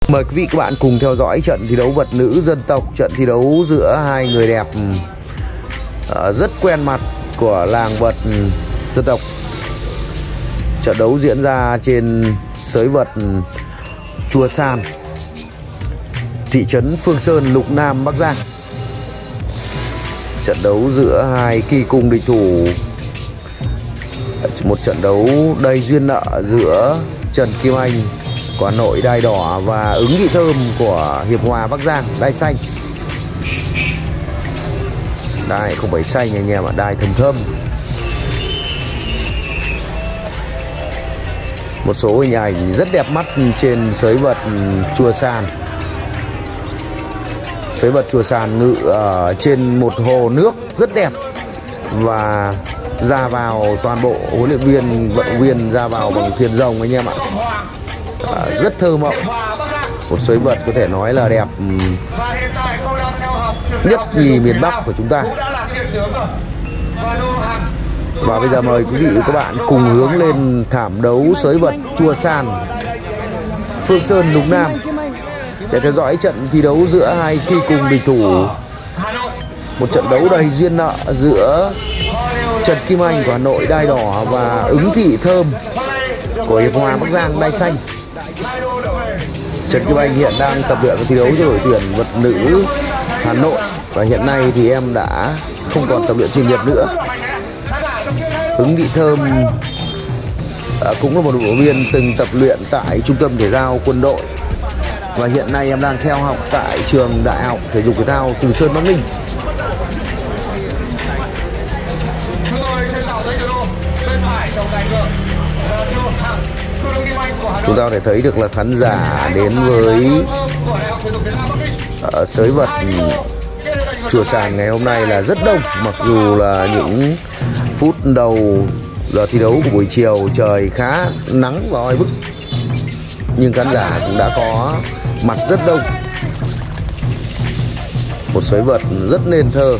Mời quý vị các bạn cùng theo dõi trận thi đấu vật nữ dân tộc, trận thi đấu giữa hai người đẹp rất quen mặt của làng vật dân tộc. Trận đấu diễn ra trên sới vật Chùa Sàn, thị trấn Phương Sơn, Lục Nam, Bắc Giang. Trận đấu giữa hai kỳ cùng địch thủ, một trận đấu đầy duyên nợ giữa Trần Kim Anh của Hà Nội đai đỏ và Ứng Thị Thơm của Hiệp Hòa Bắc Giang đai xanh. Đai không phải xanh anh em ạ, đai thâm thâm. Một số hình ảnh rất đẹp mắt trên sới vật Chùa Sàn. Sới vật Chùa Sàn ngự ở trên một hồ nước rất đẹp, và ra vào toàn bộ huấn luyện viên, vận động viên ra vào bằng thuyền rồng anh em ạ. Rất thơ mộng. Một sới vật có thể nói là đẹp nhất nhì miền Bắc của chúng ta. Và bây giờ mời quý vị và các bạn cùng hướng lên thảm đấu sới vật Chùa Sàn, Phương Sơn, Lục Nam để theo dõi trận thi đấu giữa hai kỳ cùng địch thủ. Một trận đấu đầy duyên nợ giữa Trần Kim Anh của Hà Nội đai đỏ và Ứng Thị Thơm của Hiệp Hòa Bắc Giang đai xanh. Trần Kim Anh hiện đang tập luyện thi đấu cho đội tuyển vật nữ Hà Nội, và hiện nay thì em đã không còn tập luyện chuyên nghiệp nữa. Ứng Thị Thơm cũng là một vận động viên từng tập luyện tại Trung tâm Thể thao Quân đội, và hiện nay em đang theo học tại trường Đại học Thể dục Thể thao Từ Sơn, Bắc Ninh. Chúng ta có thể thấy được là khán giả đến với sới vật Chùa Sàn ngày hôm nay là rất đông. Mặc dù là những phút đầu giờ thi đấu của buổi chiều trời khá nắng và oi bức, nhưng khán giả cũng đã có mặt rất đông. Một sới vật rất nên thơ.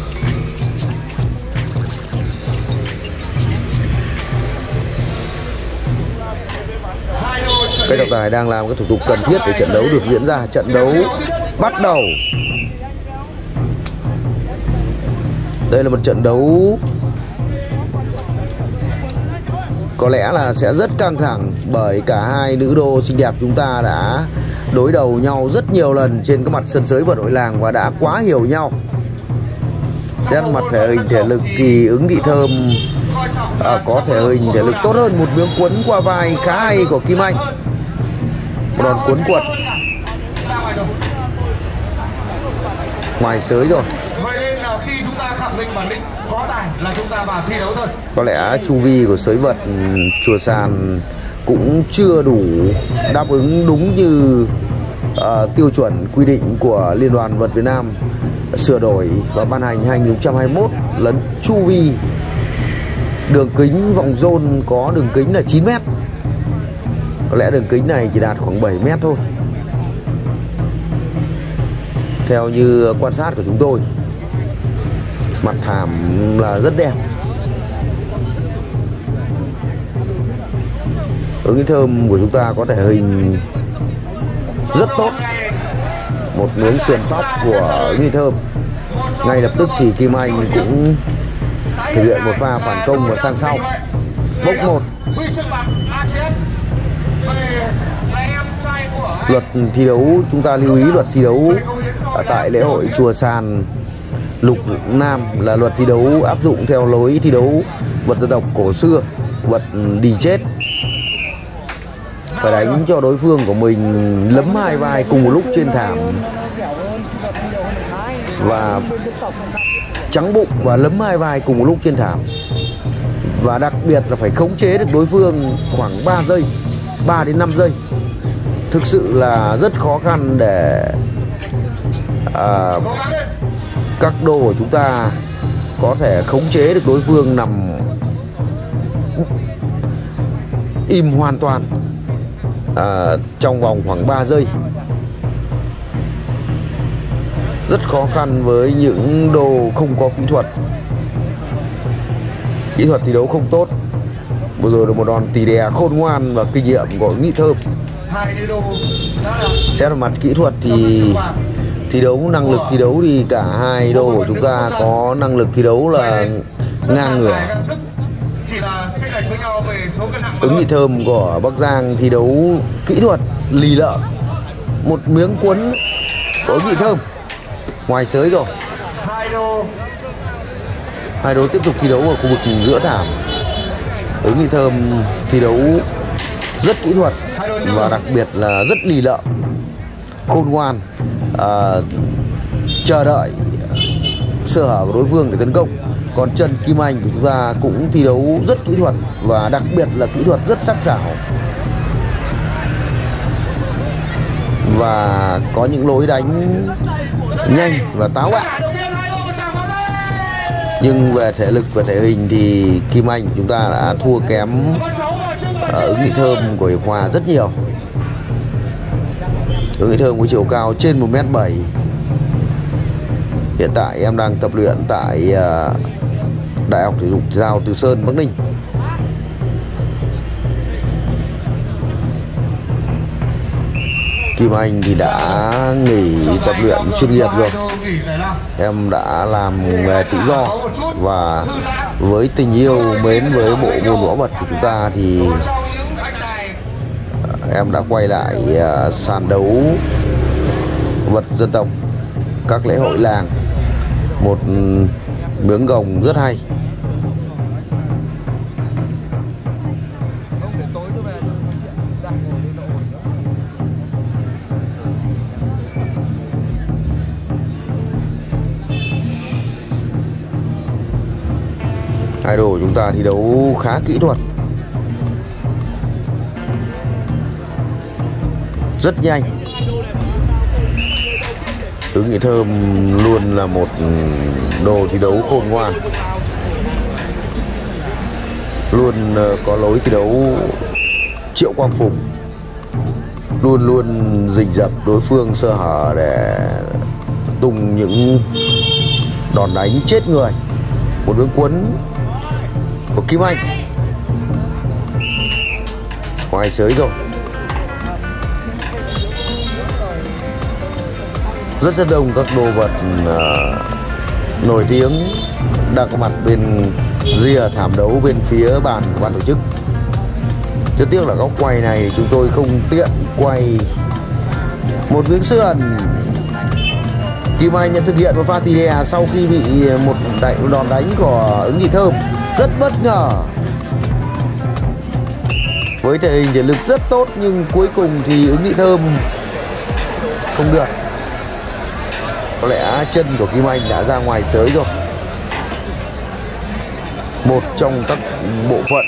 Các trọng tài đang làm các thủ tục cần thiết để trận đấu được diễn ra. Trận đấu bắt đầu. Đây là một trận đấu có lẽ là sẽ rất căng thẳng, bởi cả hai nữ đô xinh đẹp chúng ta đã đối đầu nhau rất nhiều lần trên các mặt sân sới vật đội làng và đã quá hiểu nhau. Xét mặt thể hình thể lực thì Ứng Thị Thơm có thể hình thể lực tốt hơn. Một miếng quấn qua vai khá hay của Kim Anh, một đòn cuốn quật ngoài sới rồi. Có lẽ chu vi của sới vật Chùa Sàn cũng chưa đủ đáp ứng đúng như tiêu chuẩn quy định của Liên đoàn Vật Việt Nam sửa đổi và ban hành 2021 là chu vi đường kính vòng rôn có đường kính là 9 m. Có lẽ đường kính này chỉ đạt khoảng 7 m thôi, theo như quan sát của chúng tôi. Mặt thảm là rất đẹp. Ứng Thị Thơm của chúng ta có thể hình rất tốt. Một miếng sườn sóc của Ứng Thị Thơm. Ngay lập tức thì Kim Anh cũng thực hiện một pha phản công và sang sau. Bốc một. Luật thi đấu, chúng ta lưu ý luật thi đấu ở tại lễ hội Chùa Sàn Lục Nam là luật thi đấu áp dụng theo lối thi đấu vật dân tộc cổ xưa, vật đi chết. Phải đánh cho đối phương của mình lấm hai vai cùng một lúc trên thảm, và trắng bụng và lấm hai vai cùng một lúc trên thảm. Và đặc biệt là phải khống chế được đối phương khoảng 3 giây, 3 đến 5 giây. Thực sự là rất khó khăn để các đô của chúng ta có thể khống chế được đối phương nằm im hoàn toàn trong vòng khoảng 3 giây. Rất khó khăn với những đô không có kỹ thuật thi đấu không tốt. Vừa rồi là một đòn tỉ đè khôn ngoan và kinh nghiệm của Ứng Thị Thơm. Xét về mặt kỹ thuật thì thi đấu, năng lực thi đấu thì cả hai đô của chúng ta có năng lực thi đấu là ngang ngửa. Ứng Thị Thơm của Bắc Giang thi đấu kỹ thuật lì lợm, một miếng cuốn của Ứng Thị Thơm ngoài sới rồi. Hai đô tiếp tục thi đấu ở khu vực giữa thảm. Ứng Thị Thơm thi đấu rất kỹ thuật và đặc biệt là rất lì lợm, khôn ngoan, chờ đợi sơ hở của đối phương để tấn công. Còn Trần Kim Anh của chúng ta cũng thi đấu rất kỹ thuật và đặc biệt là kỹ thuật rất sắc sảo và có những lối đánh nhanh và táo bạo. Nhưng về thể lực và thể hình thì Kim Anh của chúng ta đã thua kém Ứng Thị Thơm của Hiệp Hòa rất nhiều. Ứng Thị Thơm có chiều cao trên 1m7. Hiện tại em đang tập luyện tại Đại học Thể dục Thể thao Từ Sơn, Bắc Ninh. Kim Anh thì đã nghỉ tập luyện chuyên nghiệp rồi. Em đã làm nghề tự do và với tình yêu mến với bộ môn võ vật của chúng ta thì em đã quay lại sàn đấu vật dân tộc, các lễ hội làng, một miếng gồng rất hay. Hai đồ chúng ta thi đấu khá kỹ thuật, rất nhanh. Ứng Thị Thơm luôn là một đồ thi đấu khôn ngoan, luôn có lối thi đấu triệu quang phục, luôn luôn rình rập đối phương sơ hở để tung những đòn đánh chết người. Một miếng cuốn của Kim Anh ngoài sới rồi. Rất đông các đồ vật nổi tiếng đang có mặt bên rìa thảm đấu bên phía bàn của ban tổ chức. Rất tiếc là góc quay này thì chúng tôi không tiện quay một miếng sườn. Kim Anh nhận thực hiện một pha tì đè sau khi bị một đòn đánh của Ứng Thị Thơm rất bất ngờ. Với thể hình thể lực rất tốt nhưng cuối cùng thì Ứng Thị Thơm không được. Có lẽ chân của Kim Anh đã ra ngoài sới rồi. Một trong các bộ phận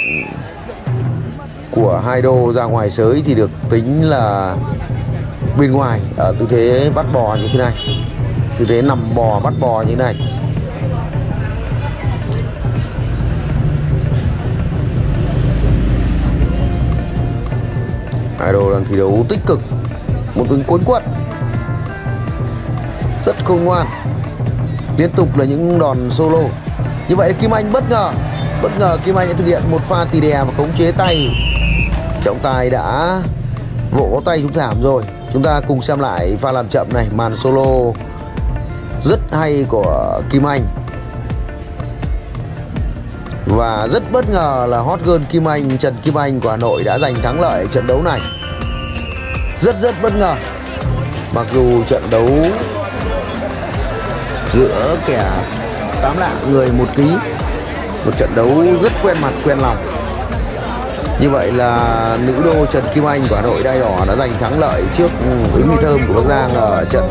của hai đô ra ngoài sới thì được tính là bên ngoài, ở tư thế bắt bò như thế này, tư thế nằm bò bắt bò như thế này. Hai đô đang thi đấu tích cực, một cứng cuốn quật rất khôn ngoan, liên tục là những đòn solo. Như vậy Kim Anh bất ngờ Kim Anh đã thực hiện một pha tì đè và khống chế tay. Trọng tài đã vỗ tay xuống thảm rồi. Chúng ta cùng xem lại pha làm chậm này, màn solo rất hay của Kim Anh. Và rất bất ngờ là hot girl Kim Anh, Trần Kim Anh của Hà Nội đã giành thắng lợi trận đấu này. Rất bất ngờ. Mặc dù trận đấu giữa kẻ 8 lạng người 1 ký, một trận đấu rất quen mặt quen lòng. Như vậy là nữ đô Trần Kim Anh của Hà Nội đai đỏ đã giành thắng lợi trước Ứng Thị Thơm của Bắc Giang ở trận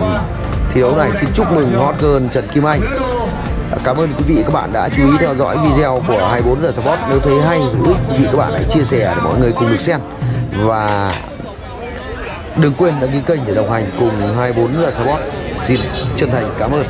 thi đấu này. Xin chúc mừng hot girl Trần Kim Anh. Cảm ơn quý vị các bạn đã chú ý theo dõi video của 24 giờ Sport. Nếu thấy hay hữu ích, quý vị các bạn hãy chia sẻ để mọi người cùng được xem. Và đừng quên đăng ký kênh để đồng hành cùng 24 giờ Sport. Xin chân thành cảm ơn.